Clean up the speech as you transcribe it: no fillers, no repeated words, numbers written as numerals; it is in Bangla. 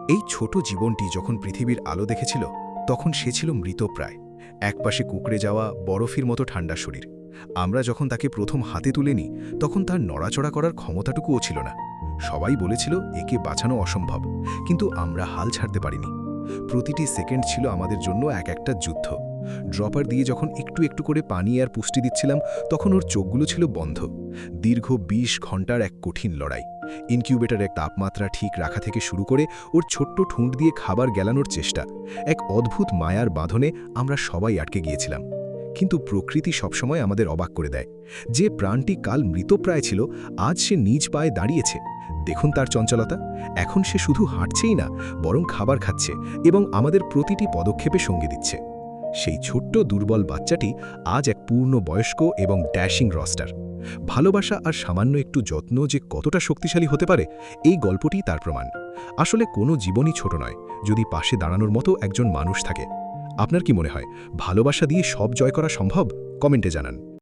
এই ছোট জীবনটি যখন পৃথিবীর আলো দেখেছিল তখন সে ছিল মৃতপ্রায়। একপাশে কুঁকড়ে যাওয়া বরফের মতো ঠান্ডা শরীর। আমরা যখন তাকে প্রথম হাতে তুলে নিই তখন তার নড়াচড়া করার ক্ষমতাটুকুও ছিল না। সবাই বলেছিল একে বাঁচানো অসম্ভব, কিন্তু আমরা হাল ছাড়তে পারিনি। প্রতিটি সেকেন্ড ছিল আমাদের জন্য এক একটা যুদ্ধ। ড্রপার দিয়ে যখন একটু একটু করে পানি আর পুষ্টি দিচ্ছিলাম তখন ওর চোখগুলো ছিল বন্ধ। দীর্ঘ ২০ ঘন্টার এক কঠিন লড়াই। ইনকিউবেটরের তাপমাত্রা ঠিক রাখা থেকে শুরু করে ওর ছোট্ট ঠুঁট দিয়ে খাবার গেলানোর চেষ্টা, এক অদ্ভুত মায়ার বাঁধনে আমরা সবাই আটকে গিয়েছিলাম। কিন্তু প্রকৃতি সবসময় আমাদের অবাক করে দেয়। যে প্রাণটি কাল মৃতপ্রায় ছিল আজ সে নিজ পায়ে দাঁড়িয়েছে। দেখুন তার চঞ্চলতা। এখন সে শুধু হাঁটছেই না, বরং খাবার খাচ্ছে এবং আমাদের প্রতিটি পদক্ষেপে সঙ্গে দিচ্ছে। সেই ছোট্ট দুর্বল বাচ্চাটি আজ এক পূর্ণ বয়স্ক এবং ড্যাশিং রস্টার। ভালোবাসা আর সামান্য একটু যত্ন যে কতটা শক্তিশালী হতে পারে, এই গল্পটি তার প্রমাণ। আসলে কোনো জীবনই ছোট নয় যদি পাশে দাঁড়ানোর মতো একজন মানুষ থাকে। আপনার কি মনে হয় ভালোবাসা দিয়ে সব জয় করা সম্ভব? কমেন্টে জানান।